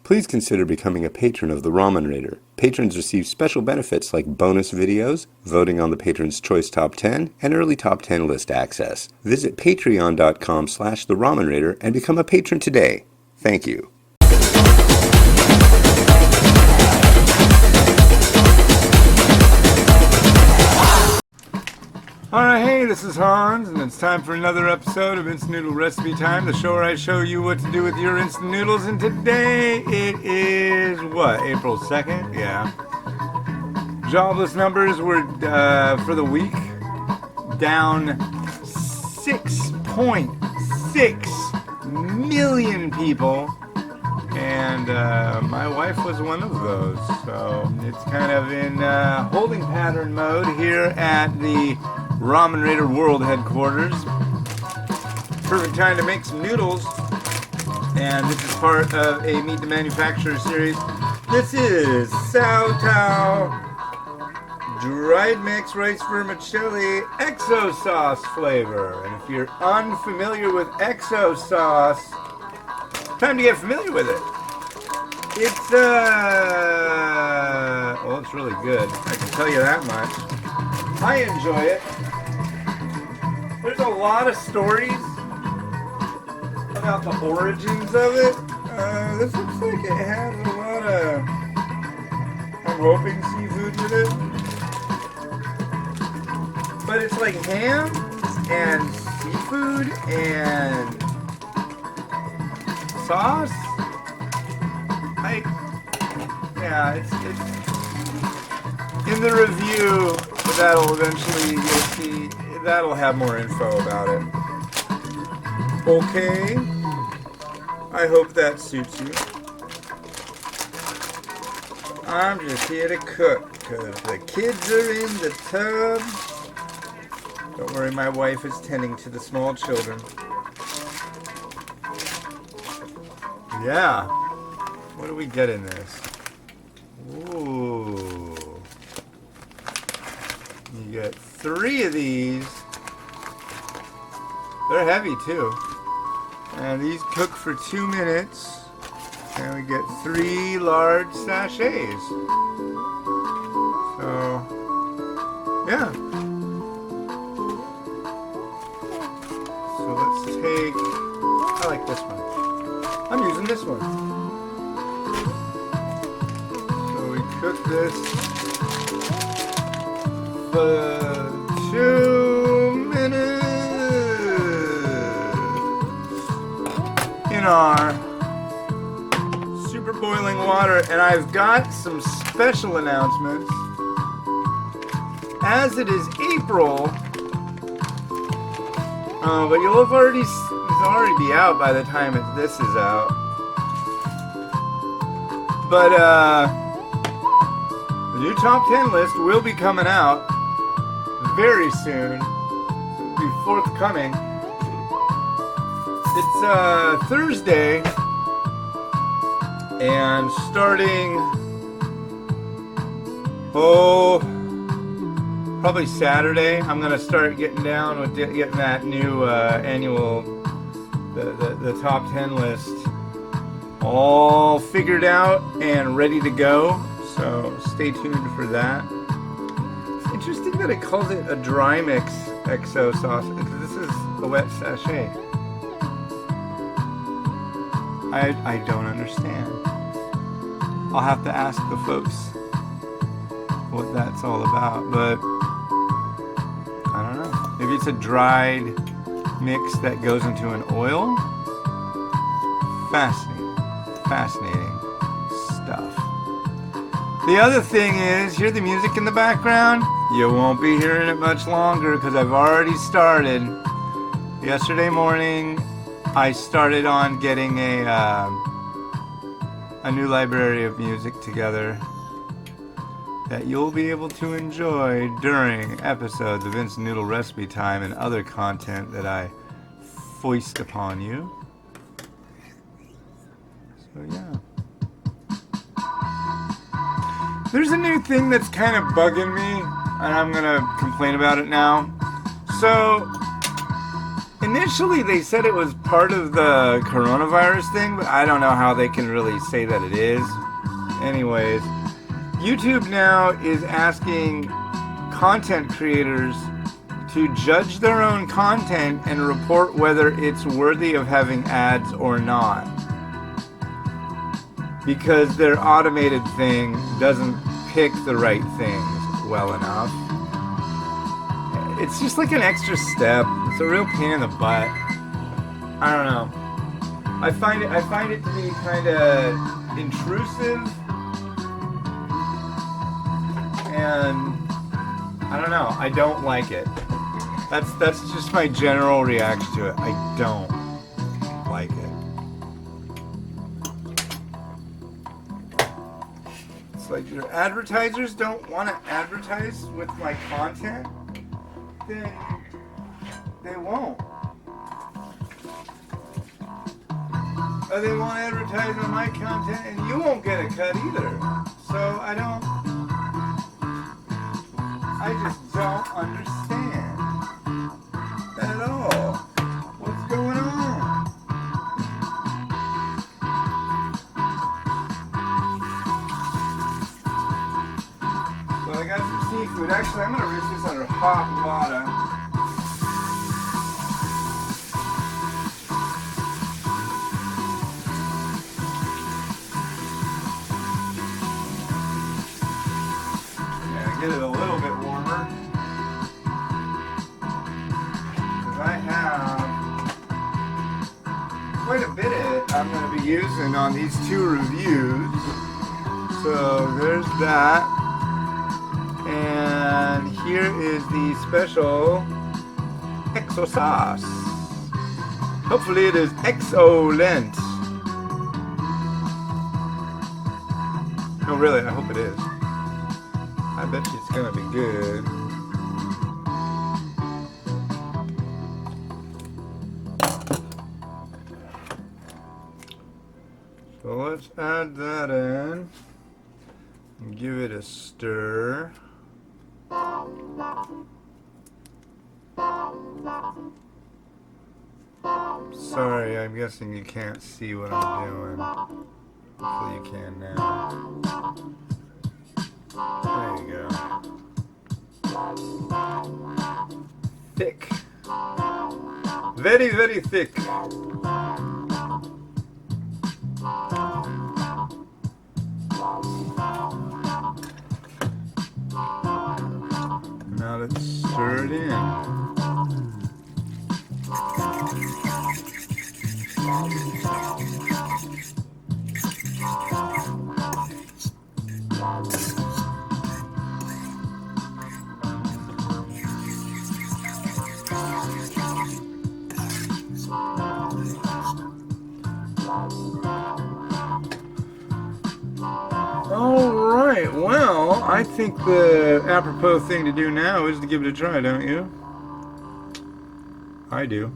Please consider becoming a patron of The Ramen Raider. Patrons receive special benefits like bonus videos, voting on the Patron's Choice Top 10, and early Top 10 list access. Visit patreon.com/The Ramen Raider and become a patron today. Thank you. Alright, hey, this is Hans, and it's time for another episode of Instant Noodle Recipe Time, the show where I show you what to do with your instant noodles, and today it is, April 2nd? Yeah. Jobless numbers were, for the week, down 6.6 million people, and my wife was one of those, so it's kind of in holding pattern mode here at the Ramen Raider World Headquarters. Perfect time to make some noodles. And this is part of a Meet the Manufacturer series. This is Sao Tao Dried Mix Rice Vermicelli Exo Sauce flavor. And if you're unfamiliar with Exo Sauce, time to get familiar with it. It's it's really good. I can tell you that much. I enjoy it. There's a lot of stories about the origins of it. This looks like it has a lot of, I'm hoping, seafood with it. But it's like ham and seafood and sauce. It's in the review that'll eventually, you'll see, that'll have more info about it. Okay, I hope that suits you. I'm just here to cook because the kids are in the tub. Don't worry, my wife is tending to the small children. Yeah. What do we get in this? Ooh. You get 3 of these. They're heavy too. And these cook for 2 minutes. And we get 3 large sachets. So, yeah. So let's take, I like this one. I'm using this one. Cook this for 2 minutes in our super boiling water. And I've got some special announcements. As it is April, but it'll already be out by the time this is out. But the new top 10 list will be coming out very soon. It'll be forthcoming. It's Thursday, and starting, probably Saturday, I'm gonna start getting down with getting that new annual, the top 10 list all figured out and ready to go. So stay tuned for that. It's interesting that it calls it a dry mix exo sauce. This is a wet sachet. I don't understand. I'll have to ask the folks what that's all about, but I don't know. Maybe it's a dried mix that goes into an oil. Fascinating stuff. The other thing is, hear the music in the background? You won't be hearing it much longer because I've already started. Yesterday morning, I started on getting a new library of music together that you'll be able to enjoy during episodes of Instant Noodle Recipe Time and other content that I foist upon you. So yeah. There's a new thing that's kind of bugging me, and I'm gonna complain about it now. So, in initially they said it was part of the coronavirus thing, but I don't know how they can really say that it is. Anyways, YouTube now is asking content creators to judge their own content and report whether it's worthy of having ads or not. Because their automated thing doesn't pick the right things well enough. It's just like an extra step. It's a real pain in the butt. I don't know. I find it to be kind of intrusive, and I don't know. I don't like it. That's just my general reaction to it. I don't like it. It's like your advertisers don't want to advertise with my content, then they won't. Or they won't advertise on my content and you won't get a cut either. So I just don't understand that at all. What's going on? Well, I got some seafood. Actually, I'm going to rinse this under hot water. Get it a little bit warmer, because I have quite a bit of it I'm going to be using on these two reviews. So there's that, and here is the special Exo sauce. Hopefully it is excellent. No, really, I hope it is. I bet you it's gonna be good. So let's add that in and give it a stir. Sorry, I'm guessing you can't see what I'm doing. Hopefully you can now. There you go. Thick. Very, very thick. Now let's stir it in. Alright, well, I think the apropos thing to do now is to give it a try, don't you? I do.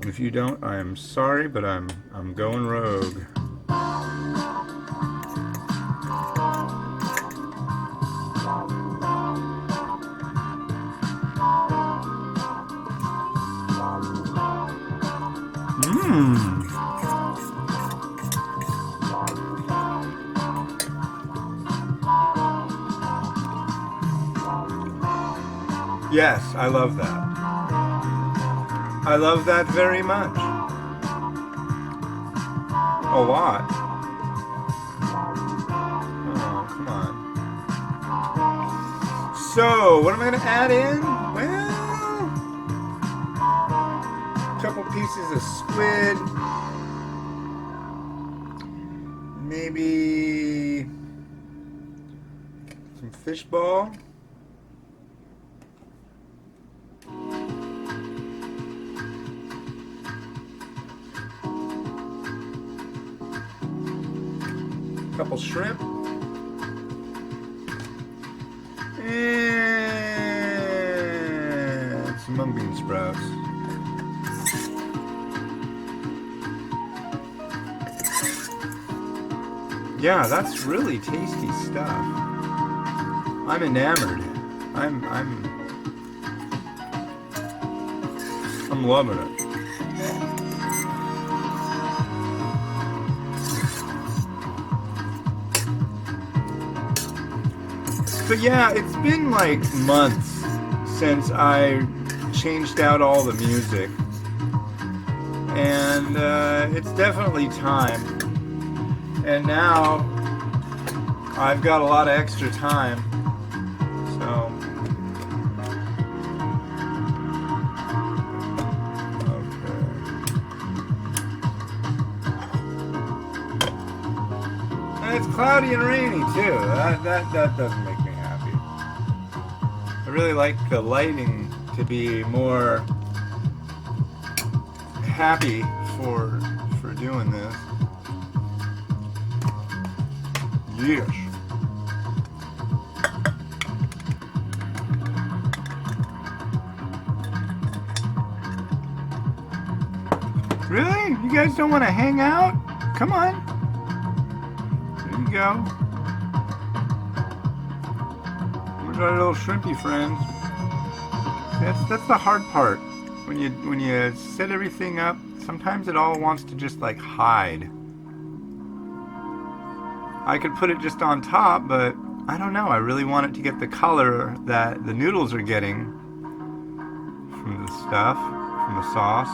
If you don't, I'm sorry, but I'm going rogue. Yes, I love that. I love that very much. A lot. Oh, come on. So, what am I going to add in? Well, a couple pieces of squid. Maybe some fish ball. Couple shrimp, and some mung bean sprouts. Yeah, that's really tasty stuff. I'm enamored. I'm I'm loving it. So yeah, it's been like months since I changed out all the music, and it's definitely time. And now I've got a lot of extra time, so and it's cloudy and rainy too. That doesn't make me happy. I really like the lighting to be more happy for doing this. Yes. Really? You guys don't want to hang out? Come on. There you go. Where's our little shrimpy friends? That's the hard part. When you set everything up, sometimes it all wants to just like hide. I could put it just on top, but I don't know. I really want it to get the color that the noodles are getting from the stuff, from the sauce.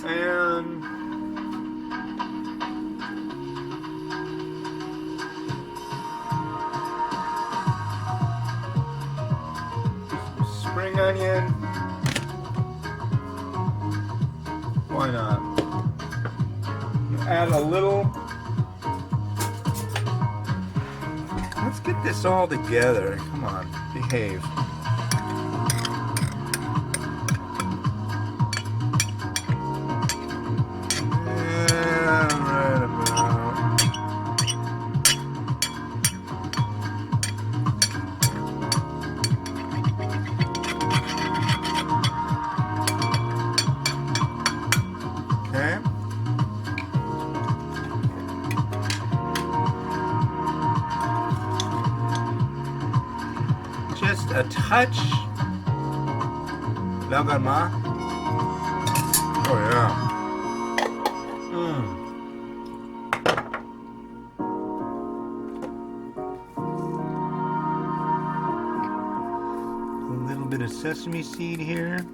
And spring onion. Why not? Add a little. Let's get this all together. Come on, behave. Just a touch d'agama. Oh yeah. A little bit of sesame seed here.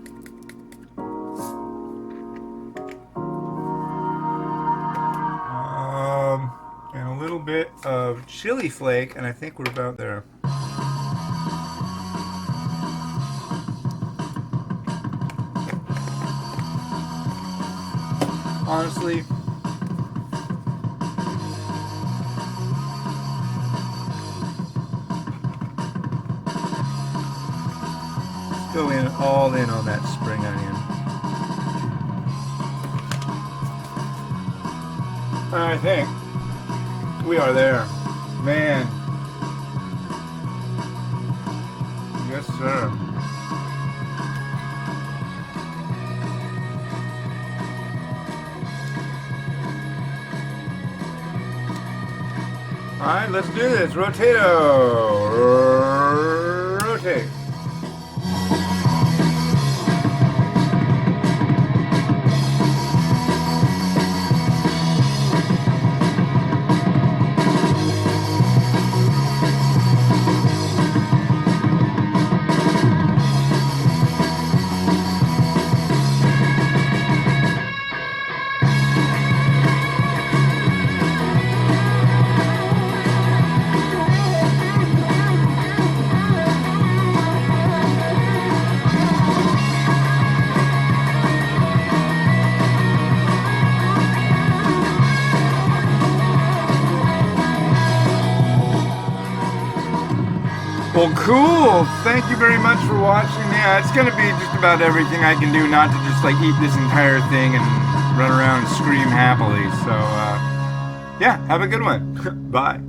And a little bit of chili flake, and I think we're about there. Honestly, let's go all in on that spring onion. I think we are there. Man. Yes, sir. Alright, let's do this. Rotato. Rotate. Well, cool. Thank you very much for watching. Yeah, it's going to be just about everything I can do not to just like eat this entire thing and run around and scream happily. So, yeah, have a good one. Bye.